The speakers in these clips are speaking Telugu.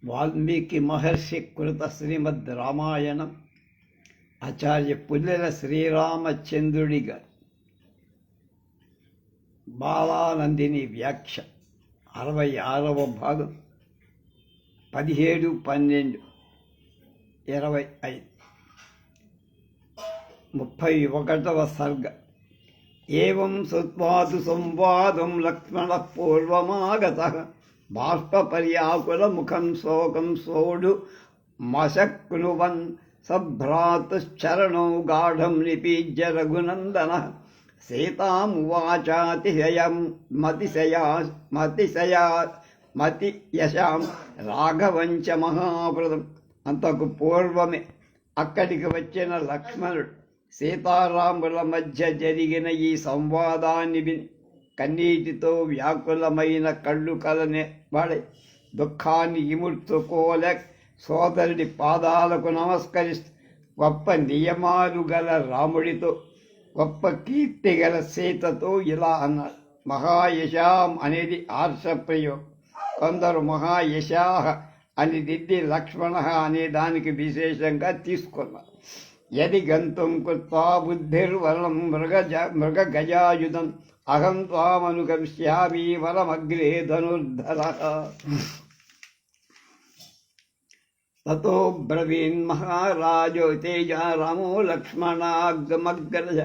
వాల్మీకి మహర్షి కృత శ్రీమద్ రామాయణం ఆచార్య పుల్లెల శ్రీరామచంద్రుడి గారి బాలానందిని వ్యాఖ్య 66వ భాగం 17-12-25 31వ సర్గ. ఏవం సుత్వాదు సంవాదం లక్ష్మణ పూర్వమాగతః బాష్పర్యాకులముఖం శోకం సోడు మశక్నువన్ సభ్రాతుశ్చరణౌ గాఢం నిపీజ్య రఘునందనః సీతామువాచాతిశయం మతియశాం రాఘవంచ మహాప్రదం. అంతకు పూర్వమే అక్కడికి వచ్చిన లక్ష్మణుడు సీతారాముల మధ్య జరిగిన ఈ సంవాదాన్ని విని కన్నీటితో వ్యాకులమైన కళ్ళు కలనే వాడే దుఃఖాన్ని ఇముడ్చుకోలేక సోదరుడి పాదాలకు నమస్కరిస్తూ గొప్ప నియమాలు గల రాముడితో గొప్ప కీర్తి గల సీతతో ఇలా అన్నాడు. మహాయశాం అనేది ఆర్షప్రయోగం. కొందరు మహాయశాహ అని దిద్ది లక్ష్మణ అనే దానికి విశేషంగా తీసుకున్నారు. యది గంతుం కృత్వా బుద్ధిర్వరం మృగగజాయుధం అహం త్వామనుగమిష్యామి వరమగ్రే ధనుర్ధరః. తతో బ్రవీన్ మహారాజో తేజా రామో లక్ష్మణాగ్రమగ్రజ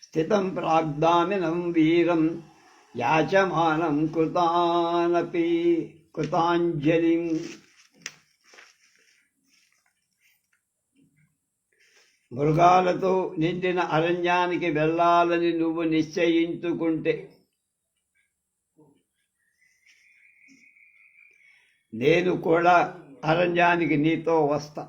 స్థితం ప్రాగ్దామినం వీరం యాచమానం కృతాంజలిం. మృగాలతో నిండిన అరణ్యానికి వెళ్ళాలని నువ్వు నిశ్చయించుకుంటే నేను కూడా అరణ్యానికి నీతో వస్తా.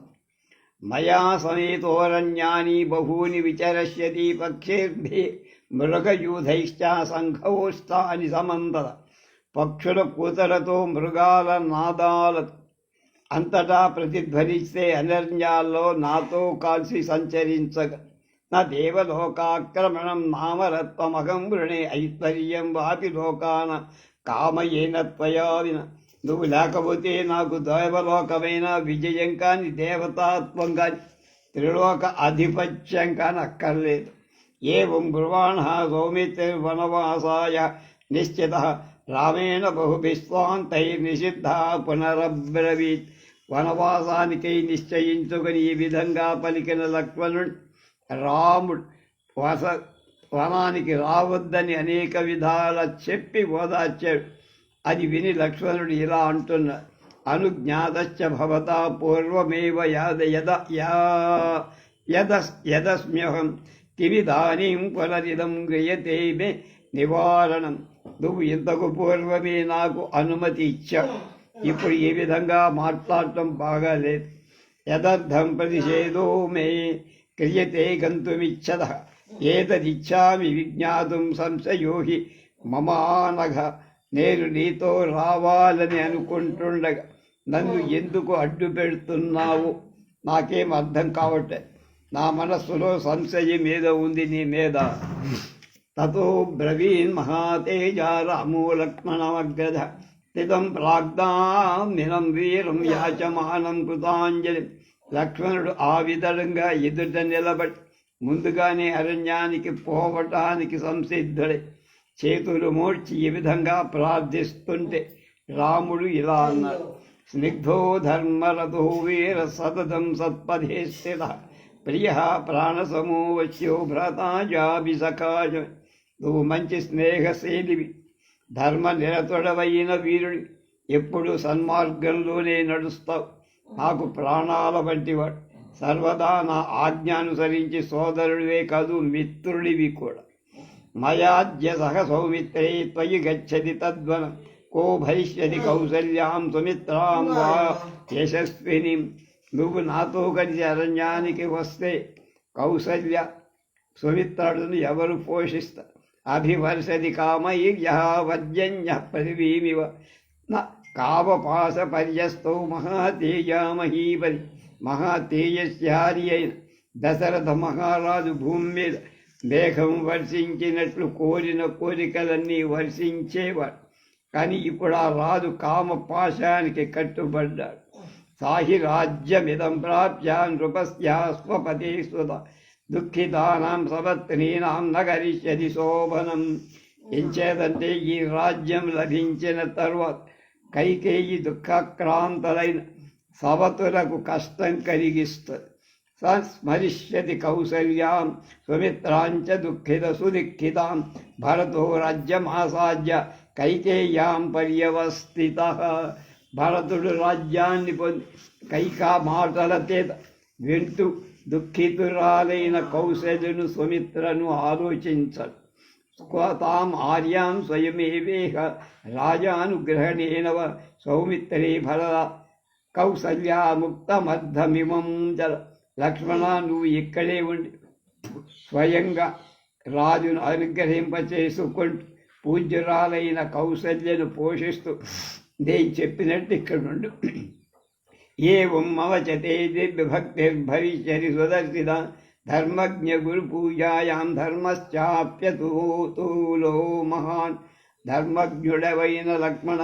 మయా సమేతోరణ్యాని బహూని విచరష్యతి పక్షేర్భి మృగయూధైశ్చ సంఘోస్తాని సమంతర. పక్షుల కూతలతో మృగాల నాదాలతో అంతటా ప్రతిధ్వనిస్తే అరణ్యాల్లో నాతో కాల్సి సంచరించగా నా దేవలోకాక్రమణం నామరత్వమహం వృణే ఐశ్వర్యం వాపి లోకాన కామయేన త్వయా విన. నువ్వు లేకపోతే నాకు దేవలోకమైన విజయం కాని దేవతాత్వం కాని త్రిలోక ఆధిపత్యం కాని అక్కర్లేదు. ఏవం బ్రువాణ సౌమిత్రిర్వనవాసాయ నిశ్చిత రామేణ బహుభిస్వాంతైర్నిషిద్ధ పునరబ్రవీత్. వనవాసానికై నిశ్చయించుకుని ఈ విధంగా పలికిన లక్ష్మణుడు రాముడు వనానికి రావద్దని అనేక విధాల చెప్పి ఓదార్చాడు. అది విని లక్ష్మణుడు ఇలా అంటున్నాడు. అనుజ్ఞాతశ్చ భవతా పూర్వమేవ యదస్మ్యహం కిమిదానీం పునరిదం గృహ్యతే మే నివారణం. నువ్వు ఇంతకు పూర్వమే నాకు అనుమతి ఇచ్చావు, ఇప్పుడు ఈ విధంగా మాట్లాడటం బాగాలేదు. యదర్థం ప్రతిషేధో మే క్రియతే గంతుమిచ్చద ఏతదిచ్చామి విజ్ఞాతుం సంశయో హి మమానఘ. నేను నీతో రావాలని అనుకుంటుండగా నన్ను ఎందుకు అడ్డు పెడుతున్నావు నాకేం అర్థం కావట్లే. నా మనస్సులో సంశయం ఏదో ఉంది నీ మీద. తతో బ్రవీన్ మహాతేజ రామో లక్ష్మణమగ్రజ స్థితం ప్రాగ్దామినం వీరం యాచమానం కృతాంజలి. లక్ష్మణుడు ఆ విధంగా ఎదుట నిలబడి ముందుగానే అరణ్యానికి పోవటానికి సంసిద్ధుడై చేతులు మోడ్చి ఈ విధంగా ప్రార్థిస్తుంటే రాముడు ఇలా అన్నాడు. స్నిగ్ధో ధర్మరథో వీర సతతం సత్పథే స్థిత ప్రియ ప్రాణసమో వశ్యో భ్రతాజాభిసఖాజ. నువ్వు మంచి స్నేహశీలివి, ధర్మ నిరతుడవైన వీరుడి, ఎప్పుడు సన్మార్గంలోనే నడుస్తావు. నాకు ప్రాణాల వంటివాడు, సర్వదా నా ఆజ్ఞానుసరించి సోదరుడివే కాదు మిత్రుడివి కూడా. మయాద్య సహ సౌమిత్రే త్వయి గచ్చతి తద్వనం కో భవిష్యతి కౌసల్యాం సుమిత్రాం వా యశస్విని. నువ్వు నాతో కలిసి అరణ్యానికి వస్తే కౌసల్య సుమిత్రులను ఎవరు పోషిస్తారు? అభివర్షది కామైర్య వర్జన్య పృథివీమివ కావపాస పర్యస్థౌ మహాతేజామహీపతి. మహాతేజస్యారి అయిన దశరథ మహారాజు భూమి మీద మేఘం వర్షించినట్లు కోరిన కోరికలన్నీ వర్షించేవాడు. కానీ ఇప్పుడు ఆ రాజు కామ పాశానికి కట్టుబడ్డాడు. సాహి రాజ్యమిదం ప్రాప్య నృపస్యా స్వపతి సుత దుఃఖితానాం సపత్నీనాం నగరిష్యది శోభనం. ఎంచేదంటే ఈ రాజ్యం లభించిన తరువాత కైకేయి దుఃఖాక్రాంతలైన సవతులకు కష్టం కలిగిస్తుంది. స్మరిష్యతి కౌసల్యాం సుమిత్రాంచ దుఃఖిత సుదుఃఖితాం భరతో రాజ్యమాసాద్య కైకేయ్యాం పర్యవస్థిత. భరతుడు రాజ్యాన్ని పొంది కైకా మాటల చేత వింటూ దుఃఖితురాలైన కౌసల్యను సుమిత్రను ఆలోచించడు. తాం ఆర్యాం స్వయమేవేహ రాజానుగ్రహణేన సౌమిత్రే భరత కౌసల్యాముక్తమర్థమిమం చ. లక్ష్మణ, నువ్వు ఇక్కడే ఉండి స్వయంగా రాజును అనుగ్రహింపచేసుకుంటూ పూజ్యురాలైన కౌసల్యను పోషిస్తూ నేను చెప్పినట్టు ఇక్కడ ఉండు. ఏం మవచతే దివ్యభక్తిర్భవిష్యతి సుదర్శిత ధర్మజ్ఞ గురు పూజాయాం ధర్మశ్చాప్యతూలో మహాన్. ధర్మజ్ఞుడవైన లక్ష్మణ,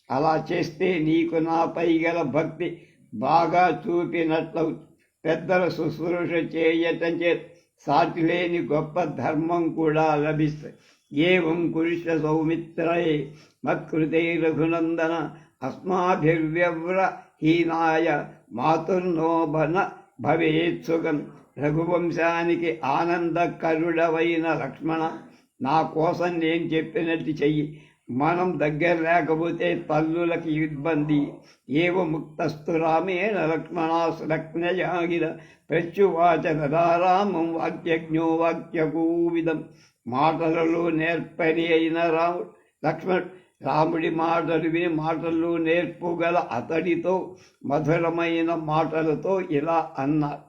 అలా చేస్తే నీకు నాపై గల భక్తి బాగా చూపినట్లవు. పెద్దల శుశ్రూష చేయటం చేత సాటిలేని గొప్ప ధర్మం కూడా లభిస్తుంది. ఏం కురుష్య సౌమిత్రయే మత్కృతే రఘునందన అస్మాభిర్వ్యవ్రహీనాయ మాతుర్నోభన భవేత్సుగం. రఘువంశానికి ఆనందకరుడవైన లక్ష్మణ, నా కోసం నేను చెప్పినట్టు చెయ్యి. మనం దగ్గర లేకపోతే తల్లులకి ఇబ్బంది. ఏవ ముక్తస్తు రామేణ లక్ష్మణాశ్లక్నయాగిర ప్రత్యువాచ రామం వాక్యజ్ఞో వాక్యకూవిదం. మాటలలో నేర్పని అయిన లక్ష్మణుడు రాముడి మాటలు విని మాటల్లో నేర్పుగల అతడితో మధురమైన మాటలతో ఇలా అన్నారు.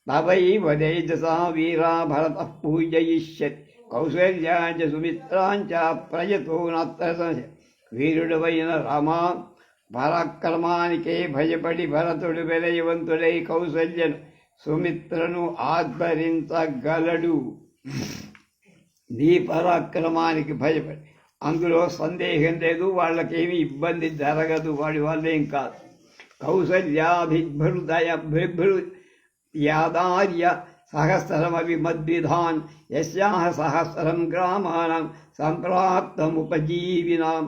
తవైవ తేజసా వీరా భరత పూజయిష్యతి కౌసల్యాంచ సుమిత్రాంచ ప్రయతో నత్ర సంశయం. వీరుడవైన రామా, పరాక్రమానికే భయపడి భరతుడు వినయవంతుడై కౌసల్యను సుమిత్రను ఆదరించగలడు. నీ పరాక్రమానికి భయపడి, అందులో సందేహం లేదు, వాళ్ళకేమీ ఇబ్బంది జరగదు, వాడి వల్లేం కాదు. కౌసల్యాభిభృదయ యాదార్య సహస్రమవి మద్విధాన్ యస్యాః సహస్రం గ్రామాణం సంప్రాప్తముపజీవినాం.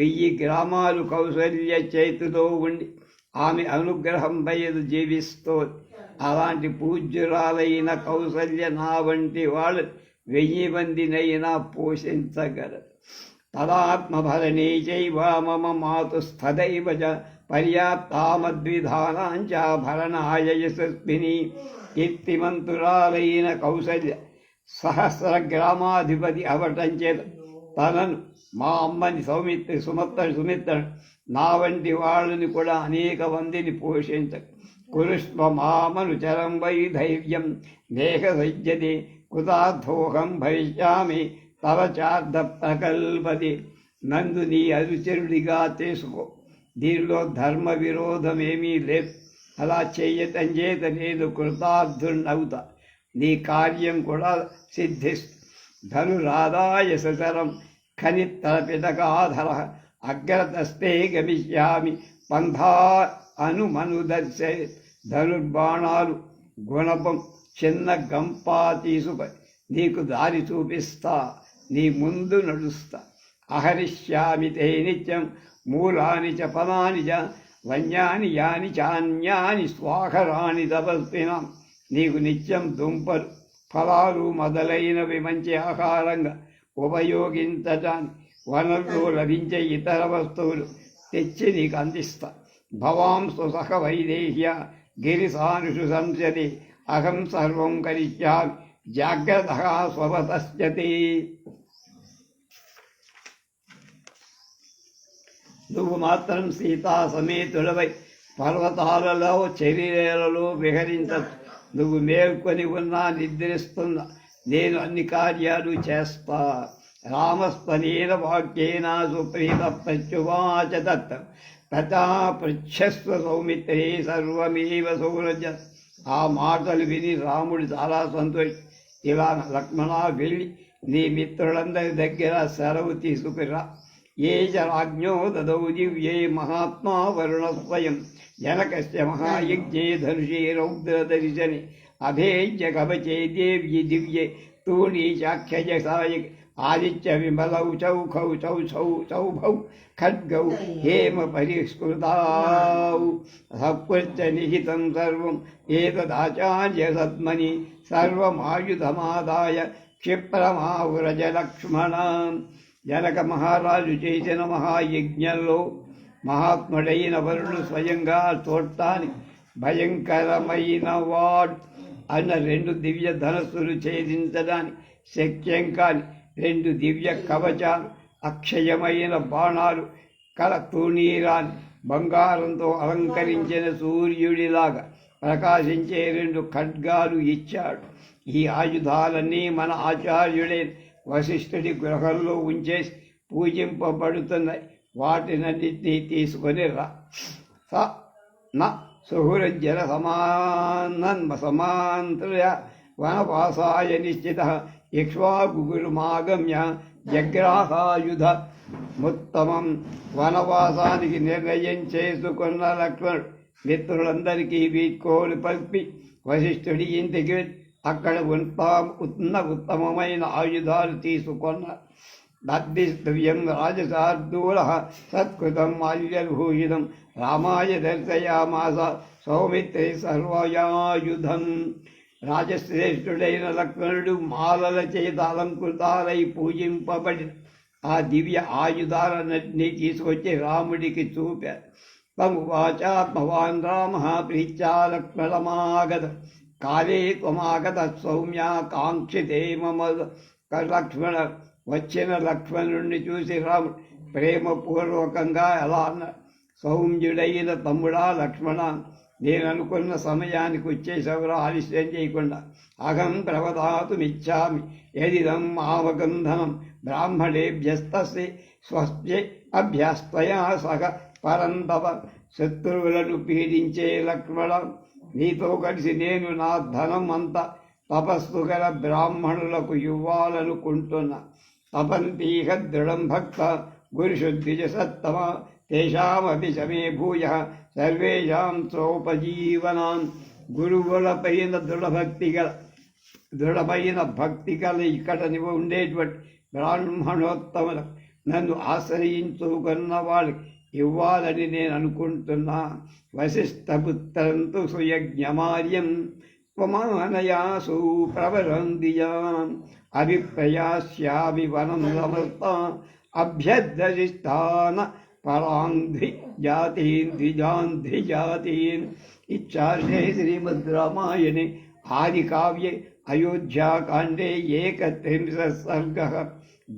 1000 గ్రామాలు కౌసల్య చేతిలో ఉండి ఆమె అనుగ్రహం పైదు జీవిస్తోంది. అలాంటి పూజ్యురాలైన కౌసల్య నా వంటి వాళ్ళు 1000 మందినైనా పోషించగలరు. తదాత్మభరణే చైవ మమ మాతుస్తదైవ చ పర్యాప్తామద్విధానాంచ భరణాయ యశస్విని. కీర్తిమంతురాలైన కౌసల్య సహస్రగ్రామాధిపతి అవటం చేత తనను, మా అమ్మని సుమిత్ర నా వంటి వాళ్ళని కూడా అనేక మందిని పోషించ. కురుష్వ మామను చరం వై ధైర్యం దేహ సజ్జతే కృతార్థోహం భవిష్యామి తవ చార్థ ప్రకల్పది. నందు నీ అనుచరుడిగా చేసుకో, దీనిలో ధర్మ విరోధమేమీ లేదు. అలా చెయ్యటం చేత నేను కృతార్థుణ్ణవుతా, నీ కార్యం కూడా సిద్ధిస్తు. ధనురాదాయ సచరం ఖనిత్తరపిటకాధర అగ్రతస్తే గమిష్యామి పంథా అనుమనుదర్శే. ధనుర్బాణాలు గుణపం చిన్న గంపా తీసుకొని నీకు దారి చూపిస్తా, నీ ముందు నడుస్తా. అహరిష్యామి తే నిత్యం మూలాని చ ఫలాని చ వన్యాని యాని చాన్యాని స్వాహరాణి తపస్వినాం. నీకు నిత్యం దుంపలు ఫలాలు మొదలైనవి మంచి ఆహారంగా ఉపయోగించటానికి వనరులు లభించే ఇతర వస్తువులు తెచ్చి నీకు అందిస్తా. భవాంసు సహ వైదేహ్య గిరిసానుషు సంస్యతి అహం సర్వం కరిష్యామి జాగ్రత్త స్వపతస్యతి. నువ్వు మాత్రం సీతా సమేతుడవై పర్వతాలలో చర్యలలో విహరించచ్చు. నువ్వు మేల్కొని ఉన్నా నిద్రిస్తున్నా నేను అన్ని కార్యాలు చేస్తా. రామస్వనేన వాక్యేన సుప్రీత ప్రత్యువాచ దత్తం తథా పృచ్ఛస్వ సౌమిత్రే సర్వమేవ సౌరజ. ఆ మాటలు విని రాముడు చాలా సంతోషి. ఇలా లక్ష్మణ వెళ్ళి నీ మిత్రులందరి దగ్గర సెలవు తీసుకురా. ఏ చ రాజ్ఞో దదౌ దివ్యే మహాత్మా వరుణస్వయం జనకస్య మహాయజ్ఞే ధనుషే రౌద్రదర్శని అభేజ్య కవచే దేవ్యి దివ్యే తూణీ చాఖ్యజసాయ ఆదిత్య విమలౌ చౌఖౌ చౌభౌ ఖడ్గౌ హేమ పరిష్కృతాౌ సత్కృత్య నిహితం సర్వం ఏతదాచార్య సద్మని సర్వమాయుధమాదాయ క్షిప్రమావ్రజ లక్ష్మణ. జనక మహారాజు చేసిన మహాయజ్ఞంలో మహాత్ముడైన వరుడు స్వయంగా చూడటానికి భయంకరమైన వాడు అన్న 2 దివ్య ధనస్సులు ఛేదించడానికి శక్యం కాని 2 దివ్య కవచాలు, అక్షయమైన బాణాలు కల తూణీరాన్ని బంగారంతో అలంకరించిన సూర్యుడిలాగా ప్రకాశించే 2 ఖడ్గాలు ఇచ్చాడు. ఈ ఆయుధాలన్నీ మన ఆచార్యుడైన వశిష్ఠుడి గృహంలో ఉంచేసి పూజింపబడుతున్నాయి. వాటినన్నింటినీ తీసుకొని రా. సుహృజ్జల సమాంతర్య వనవాసాయ నిశ్చిత ఇక్ష్వాకుగురుమాగమ్య జగ్రాహాయుధ ముత్తమం. వనవాసానికి నిర్ణయం చేసుకున్న లక్ష్మణుడు మిత్రులందరికీ వీడ్కోలు పలిపి వశిష్ఠుడి ఇంటికి అక్కడ ఉత్తమమైన ఆయుధాలు తీసుకున్నారు. దద్దిస్తవ్యం రాజసార్దూల సత్కృతం మాల్యభూషితం రామాయ దర్శయామాస సౌమిత్రి సర్వయాయుధం. రాజశ్రేష్ఠుడైన లక్ష్మణుడు మాలల చేత అలంకృతాలై పూజింపబడిన ఆ దివ్య ఆయుధాలన్నింటినీ తీసుకొచ్చి రాముడికి చూపారు. తమువాచాత్మవాన్ రామ ప్రీత్యా లక్ష్మణమాగత కాలే త్వమాగత సౌమ్య కాంక్షితే మమ లక్ష్మణ. వచ్చిన లక్ష్మణుడిని చూసి రాముడు ప్రేమపూర్వకంగా ఎలా అన్నాడు, సౌమ్యుడైన తమ్ముడా లక్ష్మణ, నేను అనుకున్న సమయానికి వచ్చేసెవరో ఆలస్యం చేయకుండా అహం ప్రవదాతుమిచ్చామి యదిదం ఆవగంధనం బ్రాహ్మణేభ్యస్తస్య స్వస్య అభ్యస్తయా సహ పరంతవ. శత్రువులను పీడించే లక్ష్మణ, నీతో కలిసి నేను నా ధనం అంతా తపస్సు గల బ్రాహ్మణులకు ఇవ్వాలనుకుంటున్నా. తపంతీహ దృఢం భక్త గురుశుద్ధిజ సత్తమ తేషామపి సమే భూయ సర్వేషాం సోపజీవనాం. గురువులపైన దృఢమైన భక్తి గల ఇక్కడ ఉండేటువంటి బ్రాహ్మణోత్తములు నన్ను ఆశ్రయించుకున్న వాళ్ళకి ఇవ్వాలని నేను అనుకుంటున్నా. వశిష్ఠపుత్రంతు సుయజ్ఞమార్యం త్వమానయాసు ప్రవరందియాం అభిప్రయాస్యామి వనం సమస్త అభ్యర్థిష్టాన పరాంధ్వి జాతీన్ ద్విజాన్. ఇచ్చార్షే శ్రీమద్ రామాయణే ఆది కావ్యే అయోధ్యాకాండే 31 సర్గః.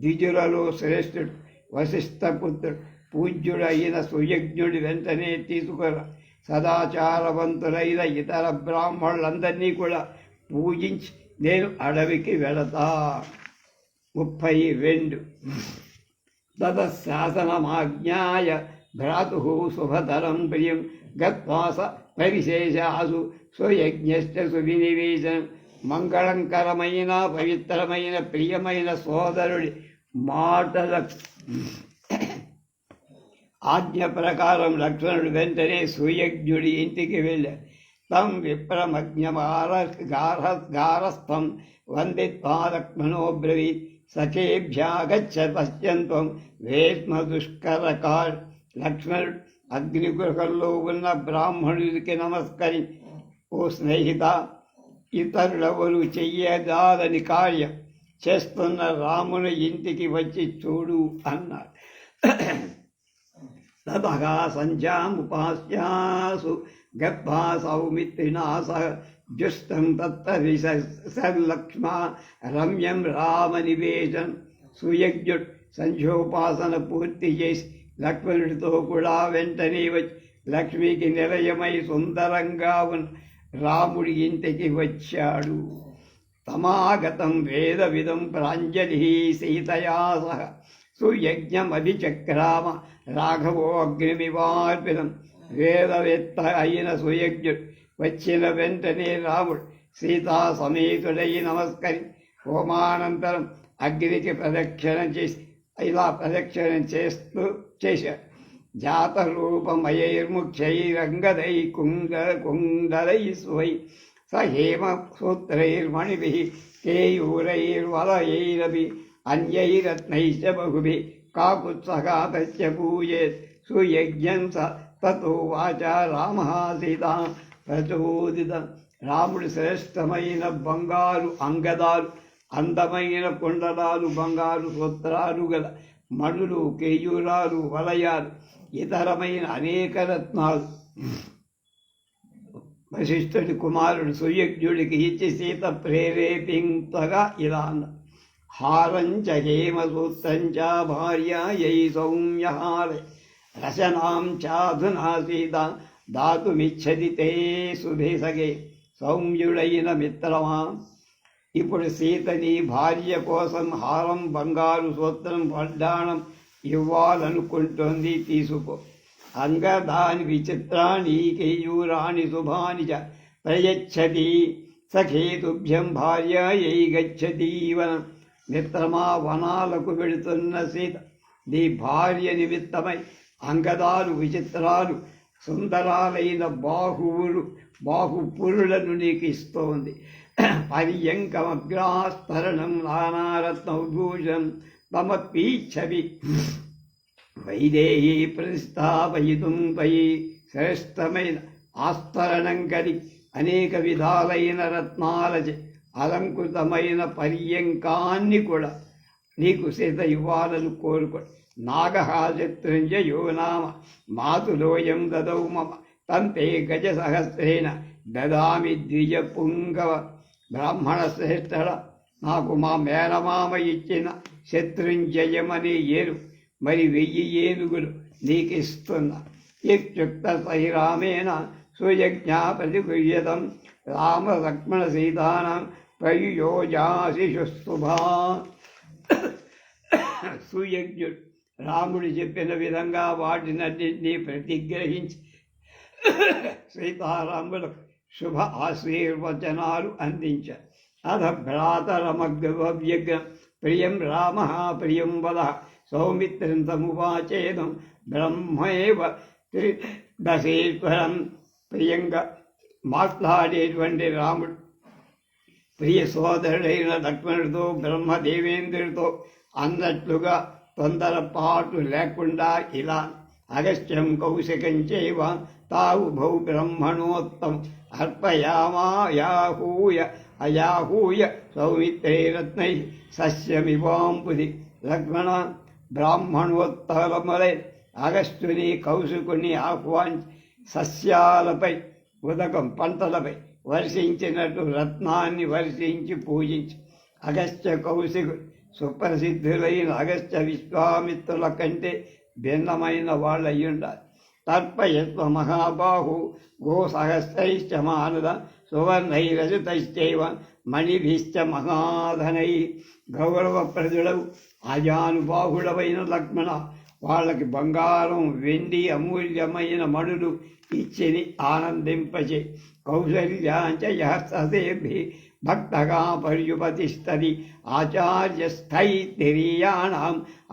ద్విజులలో శ్రేష్ఠుడు వశిష్ఠపుత్రుడు పూజ్యుడైన సుయజ్ఞుడి వెంటనే తీసుకురా. సదాచారవంతులైన ఇతర బ్రాహ్మణులందరినీ కూడా పూజించి నేను అడవికి వెళతా. 32 తదశాసనమాజ్ఞాయ భ్రాతు శుభతరం ప్రియం గత్వాస పరిశేషాసు స్వయజ్ఞశ్చ సువినివేశనం. మంగళంకరమైన పవిత్రమైన ప్రియమైన సోదరుడి మాటల ఆజ్ఞ ప్రకారం లక్ష్మణుడు వెంటనే సుయజ్ఞుడి ఇంటికి వెళ్ళాడు. తం విప్రమజ్ఞమారస్థం వందిత్వా లక్ష్మణో బ్రవీత్ సఖేభ్యాగచ్చ పశ్యంత్వం వేష్మ దుష్కరకాడ్. లక్ష్మణుడు అగ్నిగృహంలో ఉన్న బ్రాహ్మణుడికి నమస్కరి, ఓ స్నేహిత, ఇతరులెవరు చెయ్యదాలని కార్యం చేస్తున్న రాముని ఇంటికి వచ్చి చూడు అన్నాడు. తతగా సంధ్యాముపాస్యాసు గర్భా సౌమిత్రినా సహ జుష్టం తత్తరిసర్లక్ష్మా రమ్యం రామనివేశం. సుయజ్ఞుడు సంధ్యోపాసన పూర్తి చేసి లక్ష్మణుడితో కూడా వెంటనే వచ్చి లక్ష్మికి నిలయమై సుందరంగా ఉన్న రాముడి ఇంటికి వచ్చాడు. తమాగతం వేదవిదం ప్రాంజలి సీతయా సహ సుయజ్ఞమభిచక్రామ రాఘవో అగ్నిమివార్పితం. వేదవేత్త అయిన సుయజ్ఞుడు వచ్చిన వెంటనే రాముడు సీతా సమేతుడై నమస్కరి హోమానంతరం అగ్నికి ప్రదక్షిణ చేసి ఇలా ప్రదక్షిణ చేశాడు. జాతరూపమయైర్ముఖ్యైరంగదై కుండలై స్వై సహేమ సూత్రైర్మణిభిः కేయూరైర్వలయైరపి అన్యైరత్నైశ్చ బహుభిः కాకుత్సఘాతస్య పూజేత్ సుయజ్ఞం తతో వాచా రామః సీతా ప్రచోదితం. రాముడి శ్రేష్టమైన బంగారు అంగదాలు, అందమైన కుండలాలు, బంగారు సూత్రాలు గల మణులు, కేయూరాలు, వలయాలు, ఇతరమైన అనేక రత్నాలు వశిష్ఠుడి కుమారుడు సుయజ్ఞుడికి ఇచ్చి సీత ప్రేరేపింపగా ఇలా అన్న: హారంచ హేమసూత్రంచ భార్యాయై సౌమ్యహారే రచనాం చాధునా సీత దాతుమిచ్చది తే సుభేసగే. సౌమ్యుడైన మిత్రమా, ఇప్పుడు సీత నీ భార్య కోసం హారం, బంగారు సూత్రం, వడ్డాణం ఇవ్వాలనుకుంటోంది, తీసుకో. అంగదాని విచిత్రాణి కేయూరాణి శుభాని చ ప్రయచ్చతి సఖేతుభ్యం భార్యాయై గచ్చతి వనం. మిత్రమా, వనాలకు వెళుతున్న సీత నీ భార్య నిమిత్తమై అంగదాలు, విచిత్రాలు, సుందరాలైన బాహుపురులను నీకు ఇస్తోంది. పర్యంకమగ్రాస్తరణం నానారత్నౌభూషం తమపీచ్చవి వైదేహీ ప్రతిష్టాపయితుం పయి. శ్రేష్టమైన ఆస్తరణం కలి అనేక విధాలైన రత్నాలచే అలంకృతమైన పర్యంకాన్ని కూడా నీకు సీత ఇవ్వాలని కోరుకో. నాగహాశత్రుంజయో నామ మాతులోయం దదౌ మమ తంతే గజసహస్రేణ దదామి ద్విజపుంగవ. బ్రాహ్మణ శ్రేష్ఠుడ, నాకు మా మేనమామ ఇచ్చిన శత్రుంజయమనే ఏరు మరి 1000 ఏనుగులు నీకిస్తున్నా. ఇత్యుక్త సహిరామేణ సుయజ్ఞా ప్రతిగృహ్యతం రామ లక్ష్మణ సీతానాం ప్రయుయోజాశిషుస్తుభా. సుయజ్ఞుడు రాముడు చెప్పిన విధంగా వాటినన్నింటినీ ప్రతిగ్రహించి సీతారాములకు శుభ ఆశీర్వచనాలు అందించారు. అథ భ్రాతరమగ్రవ్యగ్రం ప్రియం రామ ప్రియం వద సౌమిత్రం తమువాచేదం బ్రహ్మైవ దశేశ్వరం. ప్రియంగా మాట్లాడేటువంటి రాముడు ప్రియ సోదరుడైన లక్ష్మణుడితో, బ్రహ్మదేవేంద్రుడితో అన్నట్లుగా తొందరపాటు లేకుండా ఇలా: అగస్త్యం కౌశికం చైవ తావుభౌ బ్రహ్మణోత్తం అర్పయామాయాహూయ అయాహూయ సౌమిత్రైరత్నై సస్యమివాంపుది. లక్ష్మణ, బ్రాహ్మణోత్తరములై అగస్త్యుని, కౌశికుని ఆహ్వానించి సస్యాలపై, ఉదకం పంటలపై వర్షించినట్టు రత్నాన్ని వర్షించి పూజించి. అగస్త్య కౌశికుడు సుప్రసిద్ధులైన అగస్త్య విశ్వామిత్రుల కంటే భిన్నమైన వాళ్ళయ్యుండాలి. తర్పయత్వ మహాబాహు గోసహస్రైశ్చ మానద సువర్ణైరజతైశ్చైవ మణిభిశ్చ మహాధనై. గౌరవప్రదుడవు అజానుబాహుడవైన లక్ష్మణ, వాళ్ళకి బంగారం, వెండి, అమూల్యమైన మణులు ఇచ్చిని ఆనందింపచే. కౌసల్యాంచ యహస్తేభి భక్తగా పర్యుపతిష్టది ఆచార్యస్థైర్యాణం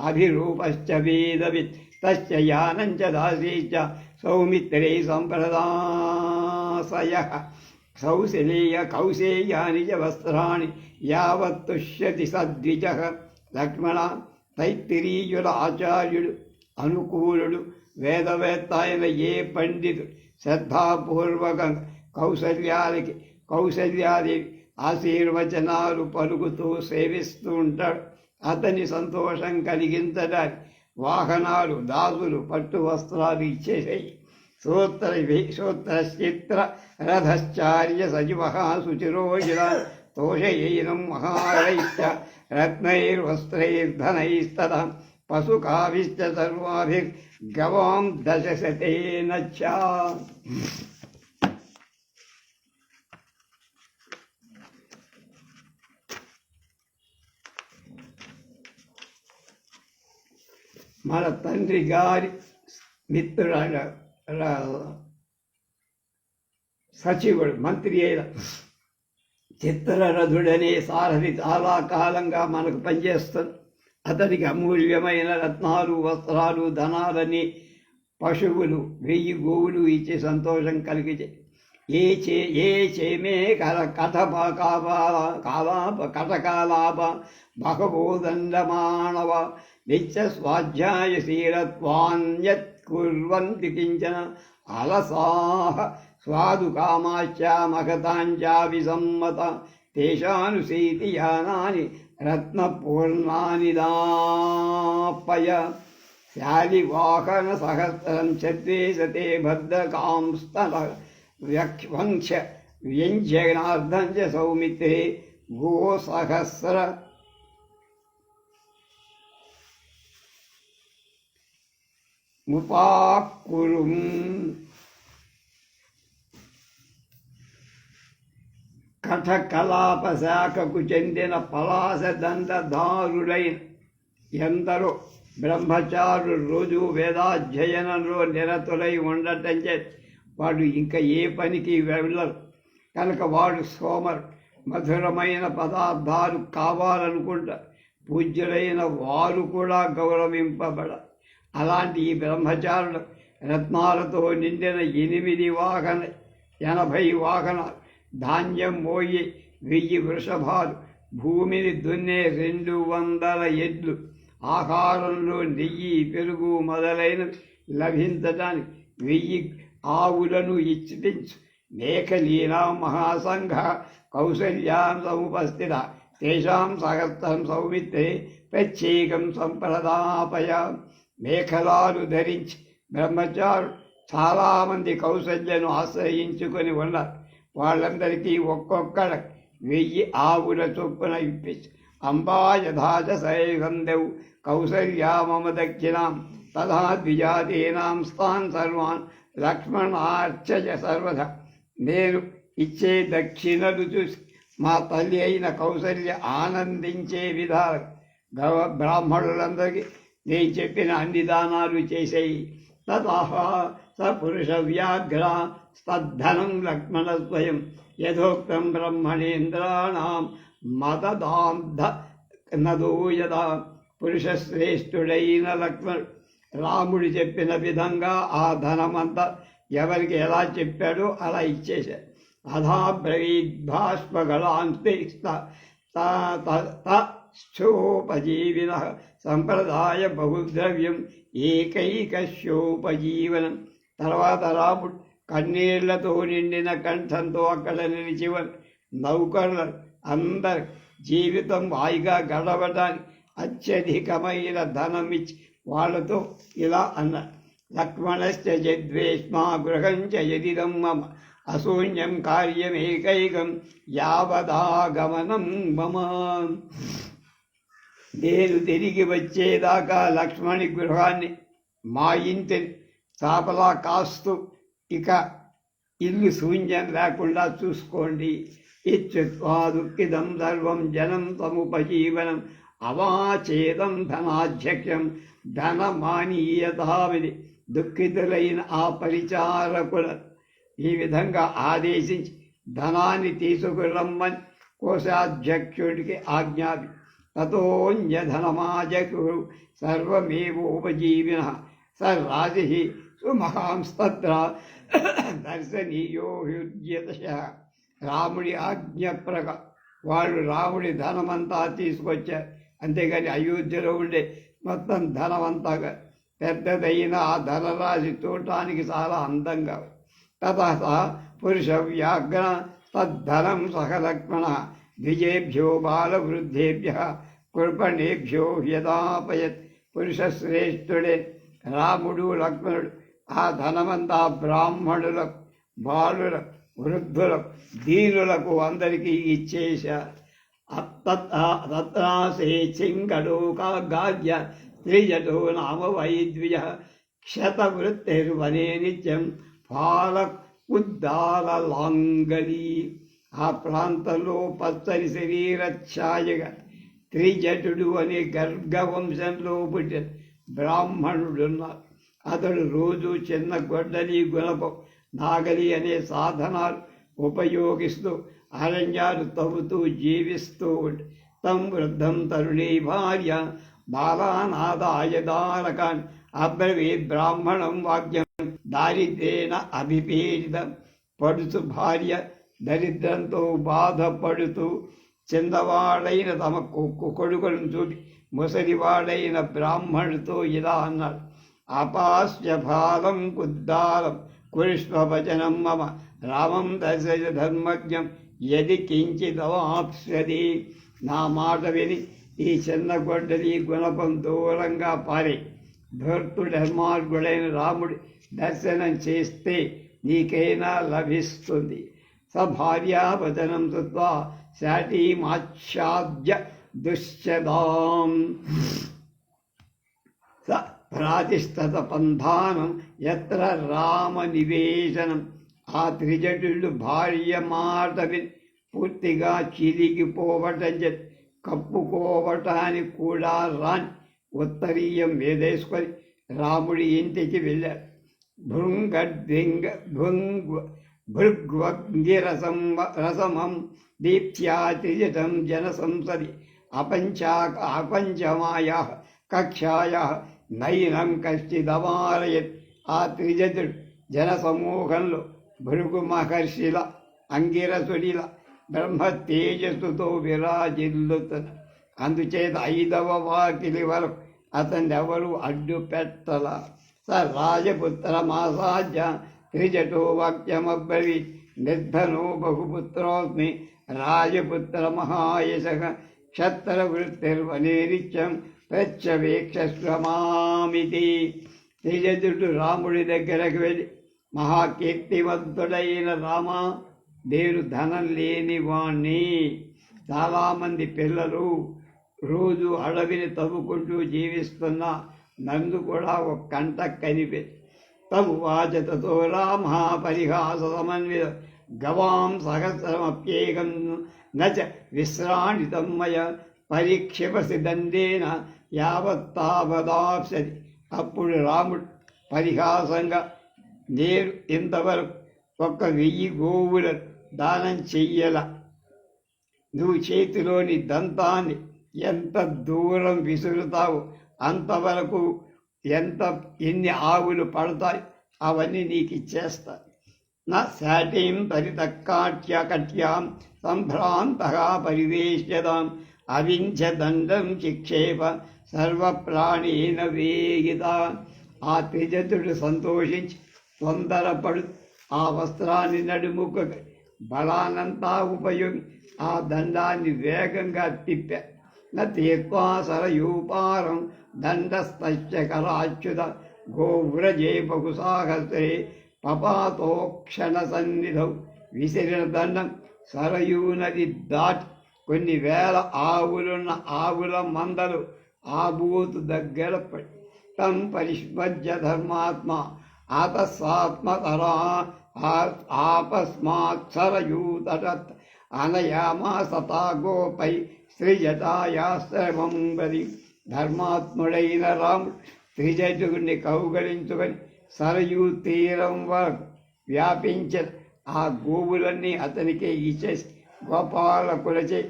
అభిరూపశ్చ వేదవిత్ తస్య యానంచ దాసీశ్చ సౌమిత్రే సంప్రదాసయః. కౌశేయాని చ వస్త్రాణి యావత్ తుష్యతి సద్విజః. లక్ష్మణ, తైత్తిరీయుల ఆచార్యుడు, అనుకూలుడు, వేదవేత్త అయిన ఏ పండితుడు శ్రద్ధాపూర్వకంగా కౌశల్యాదేవి ఆశీర్వచనాలు పలుకుతూ సేవిస్తూ ఉంటాడు. అతని సంతోషం కలిగించడానికి వాహనాలు, దాసులు, పట్టు వస్త్రాలు ఇచ్చేసాయి. సూత్రచిత్ర రథశ్చార్య సజీవ శుచిరోజిర తోషయైనం మహారైశ్చ రత్నైర్వస్త్రైర్ధనైస్తత పశుకాభిశ్చ సర్వాభిర్గవాం దశశతేన చ. మన తండ్రి గారి మిత్రుడు, సచివుడు, మంత్రి అయిన చిత్రరథుడనే సారథి చాలా కాలంగా మనకు పనిచేస్తుంది. అతడికి అమూల్యమైన రత్నాలు, వస్త్రాలు, ధనాలని, పశువులు, 1000 గోవులు ఇచ్చి సంతోషం కలిగితే ఏ చేమే కటకాలాప బహవోదండమాణవ నిత్య స్వాధ్యాయశీలత్వాన్యత్ కుర్వంతి కించన అలసాః స్వాదుకామాశ్చ మగతాంచ విసమ్మత తేషానుసీతి యానాని రత్నపూర్ణాని దాపయ శాలివాహన సహస్రం ఛద్వేశతే భద్రకాంస్తల వ్యంక్ష వ్యంజనార్థం చ సౌమిత్రే గోసహస్ర ముపాకురుం కథకలాప శాఖకు చెందిన పలాస దండధారులైన ఎందరో బ్రహ్మచారులు రోజు వేదాధ్యయనంలో నిరతులై ఉండటంచే వాడు ఇంకా ఏ పనికి వెళ్ళరు కనుక వాడు సోమరు. మధురమైన పదార్థాలు కావాలనుకుంటారు. పూజ్యులైన వారు కూడా గౌరవింపబడ. అలాంటి ఈ బ్రహ్మచారులు రత్నాలతో నిండిన 80 వాహనాలు, ధాన్యం మోయి 1000 వృషభాలు, భూమిని దున్నే 200 ఎడ్లు, ఆహారంలో నెయ్యి, పెరుగు మొదలైనవి లభించడానికి 1000 ఆవులను ఇచ్చిటించు. మేఖలీనా మహాసంఘ కౌసల్యాం సముపస్థిత తేషాం సహస్రం సౌమిత్రే ప్రత్యేకం సంప్రదాపయ. మేఖలాలు ధరించి బ్రహ్మచారులు చాలామంది కౌసల్యను ఆశ్రయించుకొని ఉన్నారు. వాళ్ళందరికీ ఒక్కొక్కడ 1000 ఆవుల చొప్పున ఇప్పించు. అంబా యథాచ సైగంధౌ కౌసల్యా మమ దక్షిణాం తథా ద్విజాతీనాం స్థాన్ సర్వాన్ లక్ష్మణార్చయ సర్వద. నేను ఇచ్చే దక్షిణలు చూసి మా తల్లి అయిన కౌసల్య ఆనందించే విధాలు బ్రాహ్మణులందరికీ నేను చెప్పిన అన్ని దానాలు చేసేయి. తతః స పురుష వ్యాఘ్ర స్తద్ధనం లక్ష్మణ స్వయం యథోక్తం బ్రహ్మణేంద్రాణం మదదాంధ నదో యదా. పురుషశ్రేష్ఠుడైన లక్ష్మణుడు రాముడు చెప్పిన విధంగా ఆ ధనమంతా ఎవరికి ఎలా చెప్పాడో అలా ఇచ్చేశాడు. అధాబ్రవీద్భాష్పగళాంస్తోపజీవిన సంప్రదాయ బహుద్రవ్యం ఏకైకశోపజీవనం. తర్వాత రాముడు కన్నీళ్లతో నిండిన కంఠంతో అక్కడ నిలిచివను. నౌకర్లు అందరి జీవితం హాయిగా గడవడానికి అత్యధికమైన ధనమిచ్చి వాళ్ళతో ఇలా అన్నారు. లక్ష్మణశ్చ యద్వేష్మా గృహం చ యదిదం మమ అశూన్యం కార్యమేకైకం యావదాగమనం మమ. నేను తిరిగి వచ్చేదాకా లక్ష్మణి గృహాన్ని, మా ఇంటిని చాపలా కాస్తూ ఇక ఇల్లు శూన్యం లేకుండా చూసుకోండి. ఇత్యుక్త్వా దుఃఖితం సర్వం జనం సముపజీవనం అవాచేదం ధనాధ్యక్షం ధనమానీయతావిది. దుఃఖితులైన ఆ పరిచారకుల ఈ విధంగా ఆదేశించి ధనాన్ని తీసుకురమ్మని కోశాధ్యక్షుడికి ఆజ్ఞాపి తతోన్యధనమాజకు సర్వమేవోపజీవిన స రాజి సుమహాంస్తత్ర దర్శనీయో హ్యుజ్యతశ. రాముడి ఆజ్ఞ వాళ్ళు రాముడి ధనమంతా తీసుకొచ్చారు. అంతేగాని అయోధ్యలో ఉండే మొత్తం ధనమంతా పెద్దదైన ఆ ధనరాశి చూడటానికి చాలా అందంగా. తతః పురుష వ్యాఘ్ర తద్ధనం సహ లక్ష్మణ ద్విజేభ్యో బాలవృద్ధేభ్య కృపణేభ్యో హ్యదాపయత్. పురుషశ్రేష్ఠుడే రాముడు లక్ష్మణుడు ఆ ధనమంతా బ్రాహ్మణులకు, బాలులకు, వృద్ధులకు, దీనులకు అందరికీ ఇచ్చేశారు. తత్రాసే చింగడోకాగార్య త్రిజటో నామ వైద్విజ క్షతవృత్తిర్వనే నిత్యం పాలక్ ఉద్దాలలాంగలి. ఆ ప్రాంతంలో పచ్చని శరీర ఛాయగా త్రిజటుడు అనే గర్గవంశంలో పుట్టిన బ్రాహ్మణుడున్నారు. అతడు రోజు చిన్న గొడ్డలి, గుణపం, నాగలి అనే సాధనాలు ఉపయోగిస్తూ అరణ్యాలు తవ్వుతూ జీవిస్తూ తం వృద్ధం తరుణీ భార్య బాలానాదాయ దారకాన్ అబ్రవీత్ బ్రాహ్మణం వాక్యం దారిద్ర్యేణ అభిపీడితం. పడుచు భార్య దరిద్రంతో బాధపడుతూ చిన్నవాడైన తమ కొడుకులను చూపి ముసలివాడైన బ్రాహ్మణుడితో ఇలా అన్నాడు: అపాస్య ఫాలం కుద్దాలం కురుష్వచనం మమ రామం దశ ధర్మజ్ఞం యది కించిదవాప్స్యది. నా మాట విని ఈ చిన్న గొడ్డలి గుణపం దూరంగా పారే. ధూర్తుడు ధర్మార్గుడైన రాముడి దర్శనం చేస్తే నీకైనా లభిస్తుంది. సభార్యావచనం తుత్వా శాటీమాచ్ఛాద్య దుశ్చదాం స ప్రాతిష్టత పంధానం ఎత్ర రామ నివేశనం. ఆ త్రిజటులు భార్య మాట విని పూర్తిగా చిరిగిపోవటం చెప్పి కప్పుకోవటానికి కూడా రాని ఉత్తరీయం వేదేసుకొని రాముడి ఇంటికి వెళ్ళాడు. భృగ్వగ్నిరసమం దీప్త్యాతిజటం జనసంసది అపంచమాయా కక్షాయా నైనం కశ్చిదమారయత్. ఆ త్రిజటుడు జనసమూహంలో భృగు మహర్షిల అంగిరసుడిల బ్రహ్మ తేజస్సుతో విరాజిల్లుతున్న. అందుచేత 5వ వాకిలి వరకు అతన్ని ఎవరు అడ్డు పెట్టల. స రాజపుత్రమాసాధ్య త్రిజటో వాక్యమబ్రవీత్ నిర్ధనో బహుపుత్రోస్మి రాజపుత్ర మహాయశ క్షత్రవృత్తిర్వనే నిత్యం ప్రత్యవేక్షమామితి. త్రిజటుడు రాముడి దగ్గరకు వెళ్ళి, మహాకీర్తివంతుడైన రామ, నేను ధనం లేని వాణ్ణి. చాలామంది పిల్లలు రోజు అడవిని తవ్వుకుంటూ జీవిస్తున్న నన్ను కూడా ఒక కంట కనిపెట్టి తము వాచతతో రామ పరిహాస సమన్విత గవాం సహస్రమప్యేకం నచ విశ్రాణితం మయ పరిక్షిపసి దండేన యావత్తావదాప్సది. అప్పుడు రాముడు పరిహాసంగా, నేను ఇంతవరకు 1000 గోవులను దానం చెయ్యల. నువ్వు చేతిలోని దంతాన్ని ఎంత దూరం విసురుతావో అంతవరకు ఎన్ని ఆవులు పడతాయి అవన్నీ నీకు ఇచ్చేస్తా. నా శాటీం పరితక్కాట్యకట్యాం సంభ్రాంత పరివేశ్యతాం అవించదండం చిక్షేప సర్వప్రాణీన వేగిత. ఆ త్రిజటుడు సంతోషించి తొందరపడు ఆ వస్త్రాన్ని నడుముకు బలానంతా ఉపయోగి ఆ దండాన్ని వేగంగా తిప్పా. తీర్వా సరయూపారం దండస్తరాచ్యుత గోవ్రజే బహుసాహస్రే పపాతోక్షణ సన్నిధౌ. విసిరిన దండం సరయూ నది దాటి కొన్ని వేల ఆవులున్న ఆవుల మందలు ఆబూతు దగ్గర పడి తం పరిష్మజ్య ధర్మాత్మ ఆతస్వాత్మతరా ఆపస్మాత్సరయూతటత్ అనయామాసతా గోపై శ్రీజటాయాశ్రమం వది. ధర్మాత్ముడైన రాముడు త్రిజటుడిని కౌగలించుకొని సరయూ తీరం వరకు వ్యాపించిన ఆ గోవులన్నీ అతనికే ఇచ్చేసి గోపాలకులచే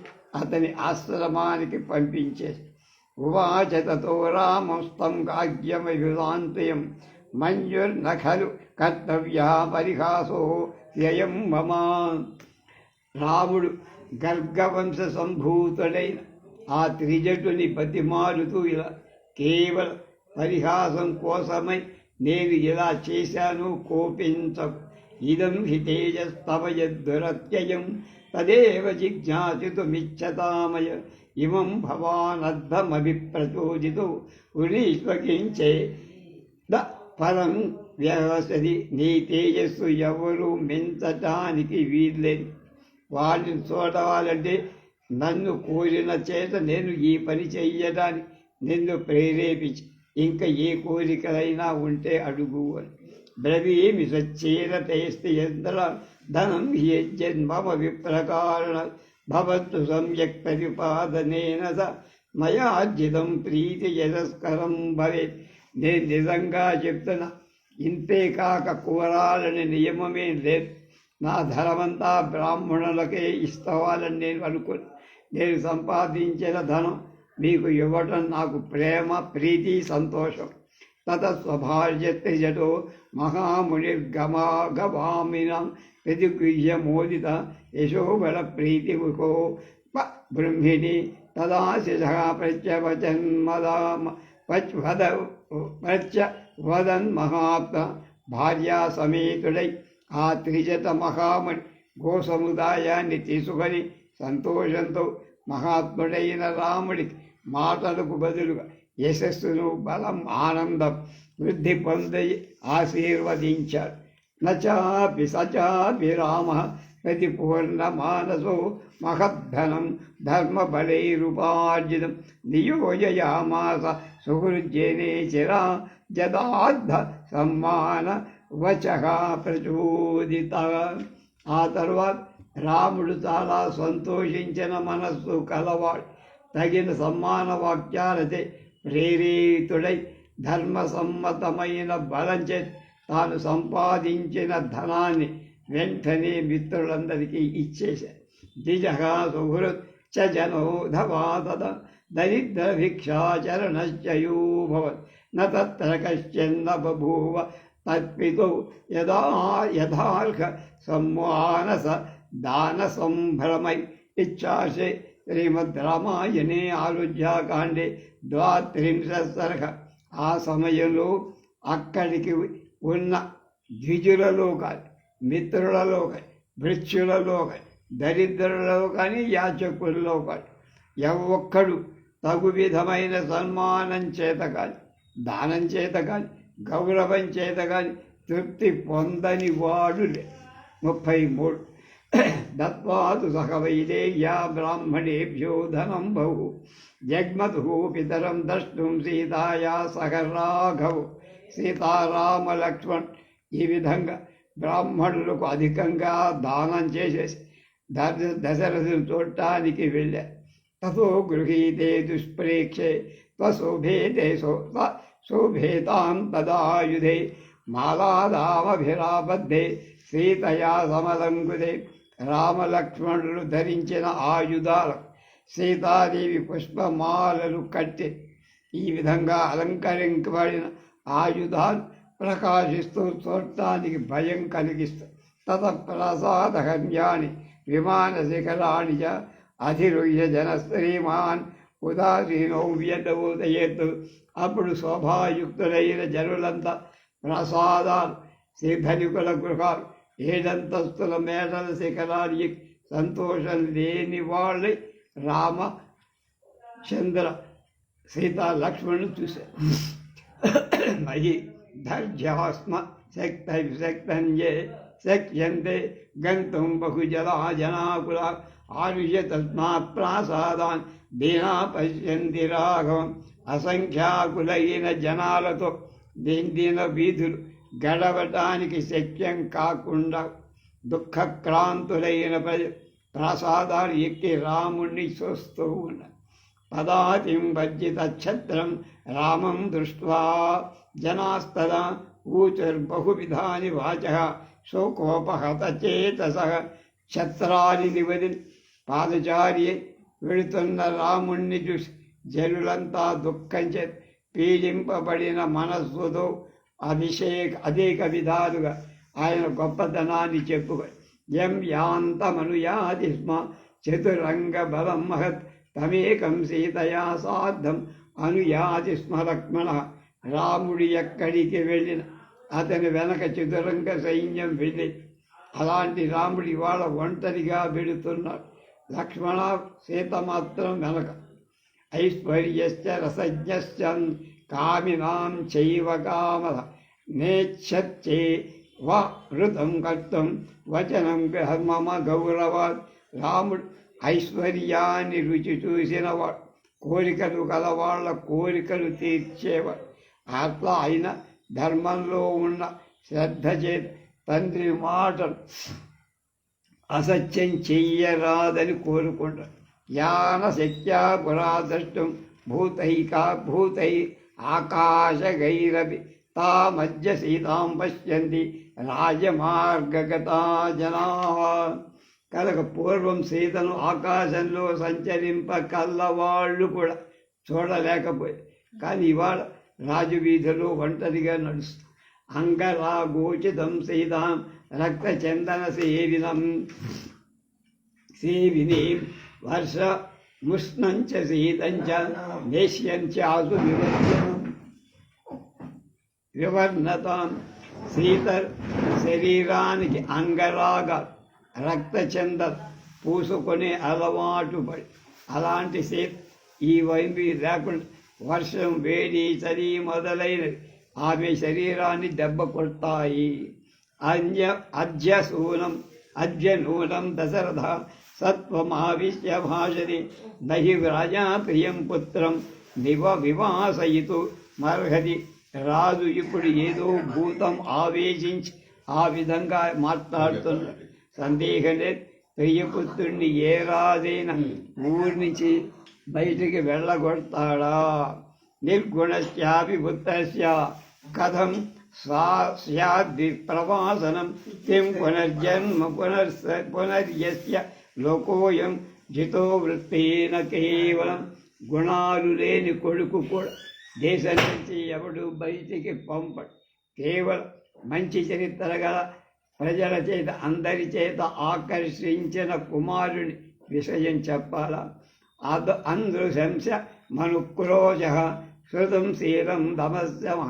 అతని ఆశ్రమానికి పంపించేసి ఉవాచతతో రామస్తం గాగ్యమభిదాంతయం మంజుర్నఖలు కర్తవ్య పరిహాసో వ్యయం మమ. రాముడు గర్గవంశ సంభూతుడైన ఆ త్రిజటుని బతిమాలుతూ ఇలా, కేవలం పరిహాసం కోసమై నేను ఇలా చేశాను, కోపించకు. ఇదం హి తేజస్తవ యద్దురత్యయం తదేవ జిజ్ఞాసితుమిచ్చతామయ. ఇమం భవానర్థమభిప్రచోదితో ఉరీష్వకించే ద ఫలం వ్యవసది. నీ తేజస్సు ఎవరు మెంచటానికి వీల్లేదు. వాటిని చూడవాలంటే నన్ను కోరిన చేత నేను ఈ పని చెయ్యడానికి నిన్ను ప్రేరేపించి ఇంకా ఏ కోరికలైనా ఉంటే అడుగు అని. బ్రవీమి సచ్చేరతేస్తి యంత్ర ధనం హ్యజన్మమ విప్రకారణ భవత్తు సమ్యక్ పరిపాదనేన స మయార్జితం ప్రీతి యశస్కరం భవేత్. నేను నిజంగా చెప్తున్నా, ఇంతే కాక కోరాలని నియమమే లేదు. నా ధనమంతా బ్రాహ్మణులకే ఇస్తవాలని నేను అనుకుని నేను సంపాదించిన ధనం మీకు ఇవ్వటం నాకు ప్రేమ ప్రీతి సంతోషం. తతస్వభార్యత్రిజటో మహామునిర్గమాగవామినాం ప్రతిగృహ్య మోదిత యశోబల ప్రీతిముఖో బ్రహ్మిణి తదా శిశः ప్రత్యవదన్ మహాత్మ భార్యా సమేతుడై ఆ త్రిజత మహాముని గోసముదాయాన్ని తీసుకొని సంతోషంతో మహాత్ముడైన రాముడికి మాటలకు బదులుగా యశస్సును బలం ఆనందం వృద్ధి పొంది ఆశీర్వదించాడు. నచాపి సచాపి రామ ప్రతిపూర్ణ మానసో మహద్ధనం ధర్మబలైరుపార్జితం నియోజయామాస సుహృజ్జనే చిరా జదార్థ సమ్మాన వచః ప్రచోదిత. ఆ తర్వాత రాముడు చాలా సంతోషించిన మనస్సు కలవాడు. తగిన సమ్మాన వాక్యాలచే ప్రేరితుడై ధర్మసమ్మతమైన బలం చేసి తాను సంపాదించిన ధనాన్ని వెంటనే మిత్రులందరికీ ఇచ్చేశారు. ద్విజః సుహృత్ చ జనో ధవాతద దరిద్ర భిక్షాచరణశ్చయూభవత్ న తత్ర కశ్చిన్న బభూవ తత్పితో యథార్హ సమ్మానస దాన సంభ్రమై. ఇచ్చాశే శ్రీమద్ రామాయణే ఆరుధ్యాకాండే 32 సర్గ. ఆ సమయంలో అక్కడికి ఉన్న ద్విజులలో కానీ మిత్రులలో కానీ భృత్యులలో కానీ దరిద్రులలో కానీ యాచకులలో కానీ ఒక్కడు తగు విధమైన సన్మానం చేత కానీ దానం చేత కానీ గౌరవం చేత కానీ తృప్తి పొందని వాడు 33. దత్వాతు సహ వైదేహ్యా బ్రాహ్మణేభ్యో ధనం బహు జగ్మతు పితరం ద్రష్టుం సీతాయా సహ రాఘవు. సీతారామ లక్ష్మణ్ ఈ విధంగా బ్రాహ్మణులకు అధికంగా దానం చేసేసి దశరథుని చూడటానికి వెళ్ళారు. తతో గృహీతే దుష్ప్రేక్షే త్వశోభేతే శోభేతాం తదాయుధే మాలాదామభిరాబద్ధే సీతయా సమలంకుదే. రామలక్ష్మణులు ధరించిన ఆయుధాలు సీతాదేవి పుష్పమాలలు కట్టి ఈ విధంగా అలంకరించబడిన ఆయుధాలు ప్రకాశిస్తూ చూడటానికి భయం కలిగిస్తాయి. తత ప్రసాదహన్యాని విమాన శిఖరాణి చ అధిరుహ్య జనశ్రీమాన్ ఉదాసీనో వ్యదోదయేత్. అప్పుడు శోభాయుక్తులైన జనులంతా ప్రసాదాలు ధనికుల గృహాలు 7 అంతస్తుల మేడల శిఖరానికి సంతోషం లేని వాళ్ళే రామచంద్ర సీతా లక్ష్మణులు చూశారు. మయి ధర్జాస్మ శక్తంజే శక్యంతే గంతుం బహుజలా జనాకుల ఆరుష్య తస్మాత్ ప్రాసాదాన్ దీనా పశ్యంతి రాఘవం. అసంఖ్యాకులైన జనాలతో దిన వీధులు గడవటానికి శక్యం కాకుండా దుఃఖక్రాంతులైన ప్రసాదాలు ఎక్కి రాముణ్ణి చూస్తూ ఉన్నారు. పదాతిం వజ్జిత ఛత్రం రామం దృష్ట్వా జనాస్తదా ఊచుర్బహువిధాని వాచః శోకోపహతచేతసః. ఛత్రాన్ని నివది పాదచారి వెళుతున్న రాముణ్ణి చూసి జనులంతా దుఃఖం చే పీడింపబడిన మనస్సుతో అనేక విధాలుగా ఆయన గొప్పతనాన్ని చెప్పుకొని ఎం యాంతమనుయాది స్మ చతురంగ బలం మహత్ తమేకం సీతయా సార్థం అనుయాది స్మ లక్ష్మణ. రాముడు ఎక్కడికి వెళ్ళిన అతని వెనక చతురంగ సైన్యం వెళ్ళి అలాంటి రాముడు ఇవాళ ఒంటరిగా వెళుతున్నాడు. లక్ష్మణ సీత మాత్రం వెనక. ఐశ్వర్యశ్చ రసజ్ఞశ్చ కామినాం చైవ కామః నేచ్ఛత్తే వృతం కర్తం వచనం మమ గౌరవాత్. రాముడు ఐశ్వర్యాన్ని రుచి చూసినవాడు, కోరికలు గలవాళ్ళ కోరికలు తీర్చేవాడు. అట్లా ఆయన ధర్మంలో ఉన్న శ్రద్ధ చేత తండ్రి మాటలు అసత్యం చెయ్యరాదని కోరుకుంటాడు. యాన శక్త్యా పురా ద్రష్టం భూతై ఆకాశగైరవి తా మధ్య సీతాం పశ్యంతి రాజమార్గగతా జనా. కనుక పూర్వం సీతను ఆకాశంలో సంచరింప కల్లవాళ్ళు కూడా చూడలేకపోయి. కానీ ఇవాళ రాజవీధిలో ఒంటరిగా నడుస్తూ అంగరాగోచితం సీతాం రక్త చందన సేవినీం వర్ష ముష్ణంచ శీతంచ నేష్యంచాసు వివర్ణతాం. సీత శరీరానికి అంగరాగ రక్తచందన పూసుకునే అలవాటు పడి అలాంటి సీత ఈ వైపు లేకుండా వర్షం, వేడి, చలి మొదలైనవి ఆమె శరీరాన్ని దెబ్బ కొడతాయి. అద్యనూనం దశరథ సత్వమావిశ్య భాషని నహి రాజా ప్రియం పుత్రం వివాసయితు మర్హతి. రాజు ఇప్పుడు ఏదో భూతం ఆవేశించి ఆ విధంగా మాట్లాడుతున్నాడు. సందేహం లేదు, ప్రియపుత్రుణ్ణి ఏ రాజైనా ఊరి నుంచి బయటికి వెళ్ళగొడతాడా? నిర్గుణశ్చాపి పుత్రస్య కథం స్యాద్విప్రవాసనం కిం పునర్జన్మ పునర్యస్య లోకోయం జితో వృత్తేన కేవలం. గుణాలు లేని కొడుకు కూడా దేశం నుంచి ఎవడు బయటికి పంపడు. కేవలం మంచి చరిత్ర గల ప్రజల చేత అందరి చేత ఆకర్షించిన కుమారుని విషయం చెప్పాలా? అందృశంస మనుక్రోశ శృతం శీలం దమస్యమ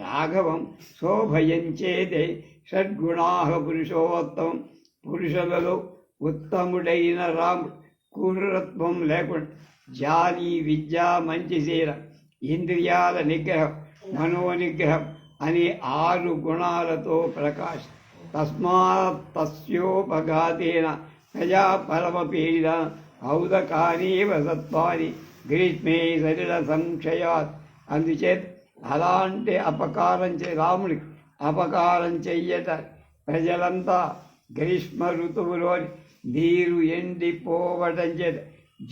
రాఘవం శోభయంచేతే షడ్గుణా పురుషోత్తమం. పురుషులలో ఉత్తముడైన రాముడు క్రూరత్వం లేకుండా జాలి, విద్య, మంచి శీలం, ఇంద్రియాల నిగ్రహం, మనోనిగ్రహం అని 6 గుణాలతో ప్రకాశం. తస్మాత్ తస్యోపఘాతేన ప్రజా పరమపీడిత ఔదకానీవ సత్వాని గ్రీష్మే సలిల సంక్షయాత్. అందుచేత అలాంటి రాముడికి అపకారం చెయ్యట ప్రజలంతా గ్రీష్మ ఋతువులోని నీరు ఎండిపోవటం చేత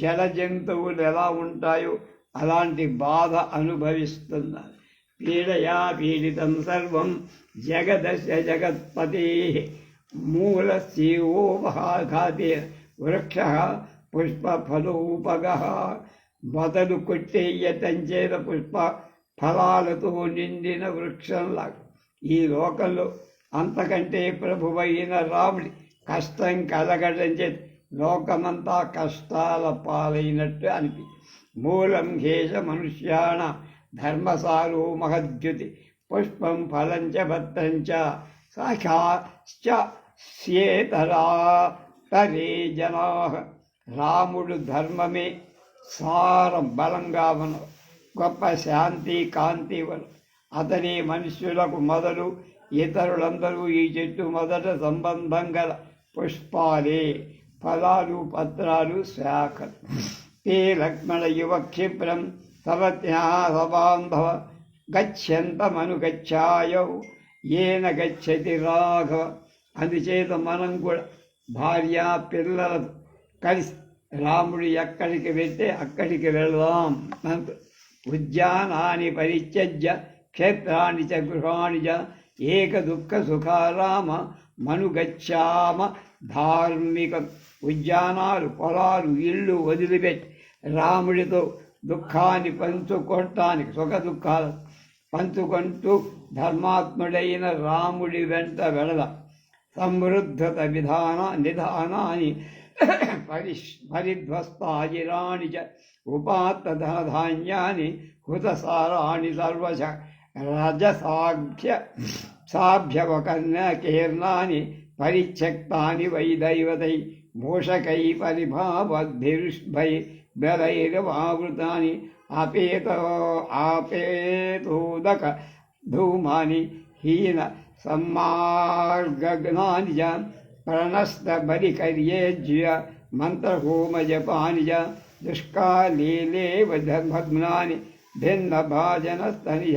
జల జంతువులు ఎలా ఉంటాయో అలాంటి బాధ అనుభవిస్తున్నారు. పీడయా పీడితం సర్వం జగదస్య జగత్పతే మూలస్యోపఘాతే వృక్ష పుష్పఫలోపగ. మొదలు కొట్టేయటం చేత పుష్ప ఫలాలతో నిండిన వృక్షంలా ఈ లోకంలో అంతకంటే ప్రభువైన రాముడి కష్టం కలగడం చేత లోకమంతా కష్టాల పాలైనట్టు అనిపించింది. మూలం హేష మనుష్యాణ ధర్మసారో మహద్యుతి పుష్పం ఫలం చ భద్రం చ శాఖాశ్చ శ్యేతరే జనా. రాముడు ధర్మమే సారం బలంగా ఉన్న గొప్ప శాంతి కాంతి వల్ల అతని మనుష్యులకు మొదలు ఇతరులందరూ ఈ చెట్టు మొదట సంబంధం గల పుష్పాలే, ఫలాలు, పత్రాలు, శాఖలు. ते लक्ष्मणयुव क्षिप्रं सवत्यासबान्धव गच्छन्तमनुगच्छायौ येन गच्छति राघव. అందుచేత మనం కూడా భార్య పిల్లలతో కలిసి రాముడు ఎక్కడికి వెళ్తే అక్కడికి వెళదాం. ఉద్యానాన్ని పరిత్యజ్య క్షేత్రాన్ని చ గృహాణి చ ఏక దుఃఖ సుఖారామ మనుగచ్చామ ధార్మిక. ఉద్యానాలు, పొలాలు, ఇళ్ళు వదిలిపెట్టి రాముడితో దుఃఖాన్ని పంచుకోవటానికి, సుఖ దుఃఖాలు పంచుకుంటూ ధర్మాత్ముడైన రాముడి వెంట వెళదాం. సమృద్ధత నిధానాన్ని పరిధ్వస్తాజిరాణి చ ఉపాత్తధనధాన్యాన్ని హుతసారాణి సర్వశ రజసాభ్యవకర్ణకీర్ణాన్ని పరిత్యక్తాని వై దైవతై మూషకై పరిభావద్భిరుష్భై బలైరవావృతాని ఆపేతోదక ధూమాని హీన సమ్మార్గగ్నాని చ ప్రణస్త బలికర్యేజ్య మంత్రహోమ జపాని చ దుష్కాలీలేవ భగ్నాని భిన్న భాజనస్తని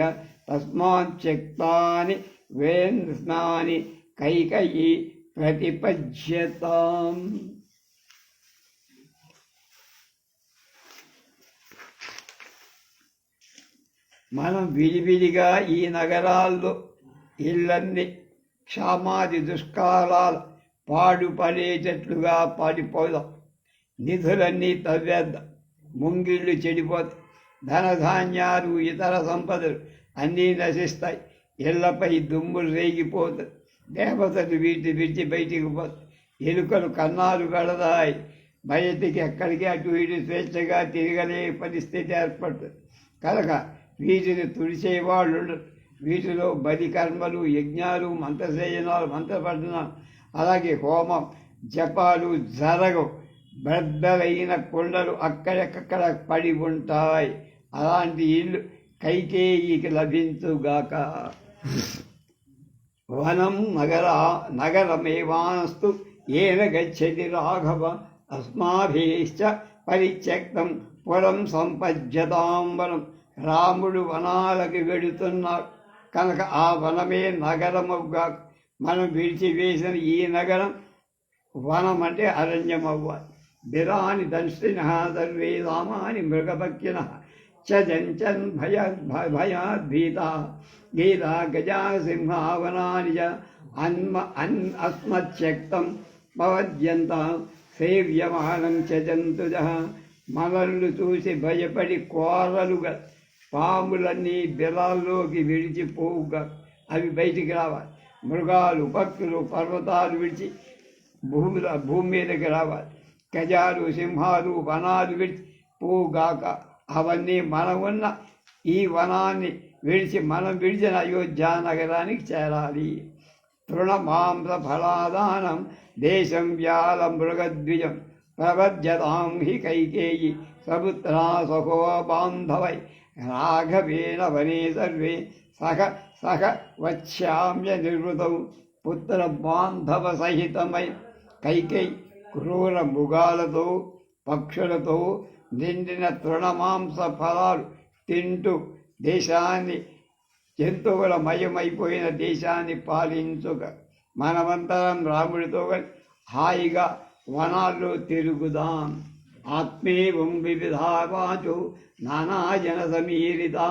తస్మాత్యక్తాని వేన్స్నాని కైకయీ ప్రతిపజ్యతాం. మనం విడివిడిగా ఈ నగరాల్లో ఇళ్ళన్నీ క్షామాది దుష్కాలాల పాడుపడేటట్లుగా పాడిపోదాం. నిధులన్నీ తవ్వేద్దాం. ముంగిళ్ళు చెడిపోతాయి. ధనధాన్యాలు ఇతర సంపదలు అన్నీ నశిస్తాయి. ఇళ్లపై దుమ్ములు రేగిపోతాయి. దేవతలు వీటి విడిచి బయటికి పోతాయి. ఎలుకలు కన్నాలు కడతాయి. బయటికి ఎక్కడికి అటు ఇటు స్వేచ్ఛగా తిరగలే పరిస్థితి ఏర్పడుతుంది. కనుక వీటిని తుడిచేవాళ్ళు ఉండరు. వీటిలో బలి కర్మలు, యజ్ఞాలు, మంత్రసేయనాలు, మంత్రపఠనాలు, అలాగే హోమం జపాలు జరగవు. బద్దలైన కొండలు అక్కడెక్కడ పడి ఉంటాయి. అలాంటి ఇల్లు కైకేయికి లభించుగాక. వనం నగరమేవాస్తు ఏన గచ్చతి రాఘవ అస్మాభిశ్చ పరిత్యక్తం పురం సంపజ్యతాం వనం. రాముడు వనాలకు వెడుతున్నాడు కనుక ఆ వనమే నగరమవుగా. మనం విడిచివేసిన ఈ నగరం వనం అంటే అరణ్యం అవ్వాలి. Biryani దంష్టిన survey రామాని మృగపక్కిన చంచన్ భయాద్భీతా Gita Gaza సింహావనాని అస్మత్యక్తం పవద్యంత సేవ్యమానం చంతుజ. మనల్ని చూసి భయపడి కోరలుగా పాములన్నీ బిలాల్లోకి విడిచిపోవుగా. అవి బయటికి రావాలి. మృగాలు, పక్షులు, పర్వతాలు విడిచి భూమి మీదకి రావాలి. గజాలు, సింహాలు, వనాలు విడిచి పోగాక. అవన్నీ మనం ఉన్న ఈ వనాన్ని విడిచి మనం విడిచిన అయోధ్య నగరానికి చేరాలి. తృణమాంస ఫలాదానం దేశం వ్యాల మృగద్విజం ప్రపద్యతాం హి కైకేయి సపుత్రా సఖో బాంధవై రాఘవేణ వనే సర్వే సహ వక్ష్యామ్య నిర్వృతౌ. పుత్ర బాంధవ సహితమై కైకేయి క్రూర మృగాలతో పక్షులతో నిండిన తృణమాంస ఫలాలు తింటూ దేశాన్ని జంతువుల మయమైపోయిన దేశాన్ని పాలించుక. మనమంతరం రాముడితో హాయిగా వనాల్లో తిరుగుదాం. ఆత్మేవం వివిధావాచో నానాజన సమీరితా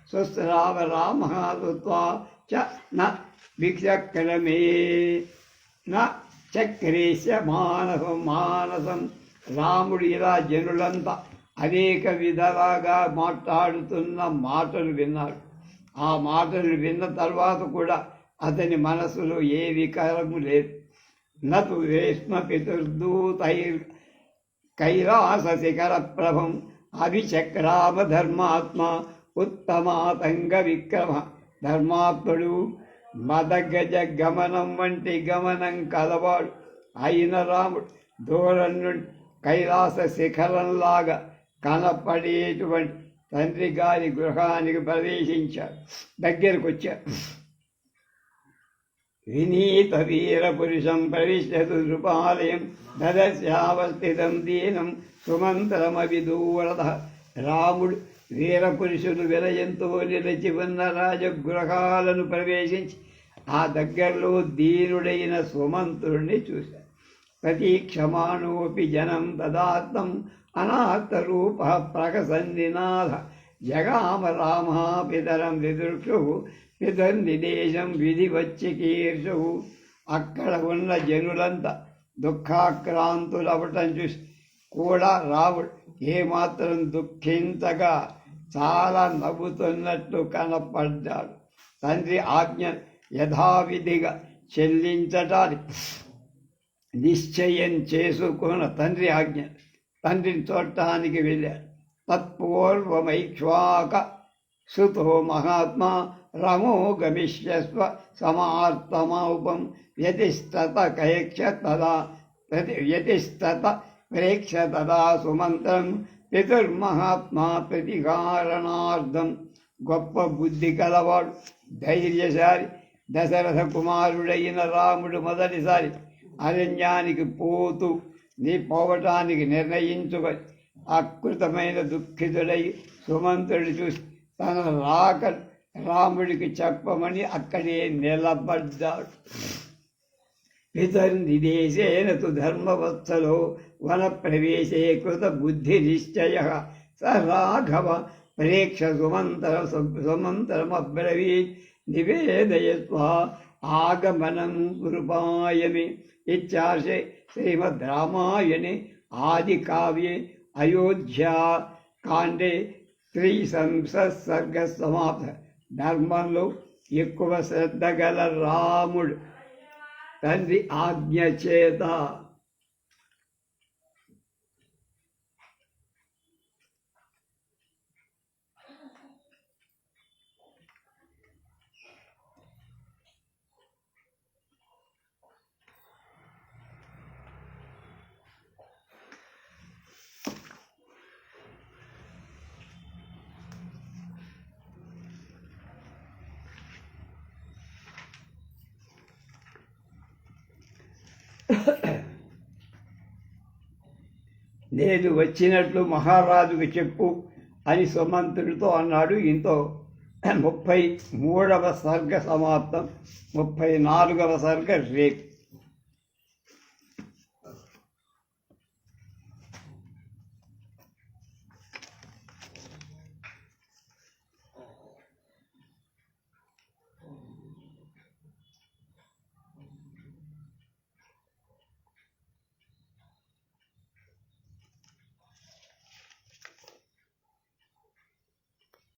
స్వస్రావ రామ చ న విచక్రమే న చక్రేశ మానసం. రాముడు ఇలా జనులంతా అనేక విధాలుగా మాట్లాడుతున్న మాటలు విన్నాడు. ఆ మాటలు విన్న తర్వాత కూడా అతని మనసులో ఏ వికారము లేదు. నతు వేష్మ పితుర్దూతైర్ కైలాస శిఖర ప్రభం అభిచక్రామ ధర్మాత్మ ఉత్తమాతంగ విక్రమ. ధర్మాత్ముడు మదగజ గమనం వంటి గమనం కలవాడు అయిన రాముడు దూరం నుండి కైలాస శిఖరంలాగా కనపడేటువంటి తండ్రి గారి గృహానికి ప్రవేశించాడు. దగ్గరకు వచ్చాడు. వినీత వీర పురుషం ప్రవిశ్యతు నృపాలయం దదశ్యావస్థితం దీనం సుమంత్రమవిదూరద. రాముడు వీరపురుషులు విలయంతో నిలిచి ఉన్న రాజగృహాలను ప్రవేశించి ఆ దగ్గరలో దీనుడైన సుమంత్రుణ్ణి చూశాడు. ప్రతీక్షమాణోపి జనం తదాత్మం అనాథరూప ప్రకసన్నినాథ. జగామ రామ పితరం విదుర్షు పితర్నిదేశం విధివచ్చికీర్షు. అక్కడ ఉన్న జనులంతా దుఃఖాక్రాంతులవటం చూసి కూడా రాముడు ఏమాత్రం దుఃఖించగా చాలా నవ్వుతున్నట్టు కనపడ్డాడు. తండ్రి ఆజ్ఞ యథావిధిగా చెల్లించటానికి నిశ్చయం చేసుకున్న తండ్రిని చూడటానికి వెళ్ళాడు. తత్పూర్వమైక్ష్వాక సుతో మహాత్మా రమో గమిష్యస్వ సమార్తమౌపం వ్యతిష్టత ప్రేక్ష తదా సుమంత్రం పితుర్మహాత్మా ప్రతికారణార్థం. గొప్ప బుద్ధి కలవాడు, ధైర్యశాలి దశరథ కుమారుడైన రాముడు మొదటిసారి అరణ్యానికి పోవటానికి నిర్ణయించుకొని అకృతమైన దుఃఖితుడై సుమంతుడు చూసి తన రాక రాముడికి చెప్పమని అక్కడే నిలబడ్డాడు. పితర్నిదేశేన తు ధర్మవత్సలో వన ప్రవేశే కృత బుద్ధి నిశ్చయ. స రాఘవ ప్రేక్ష సుమంతరమబ్రవీత్ నివేదయత్వ ఆగమనం కృపాయమి. ఇత్యార్షే శ్రీమద్ రామాయణే ఆది కావ్యే అయోధ్యా కాండే స్త్రీ సంసర్గ సమాప్త. ధర్మంలో ఎక్కువ శ్రద్ధ గల రాముడు తండ్రి ఆజ్ఞ చేత నేను వచ్చినట్లు మహారాజుకు చెప్పు అని సుమంత్రుడితో అన్నాడు. ఇంతో 33వ సర్గ సమాప్తం. 34వ సర్గ రేపు.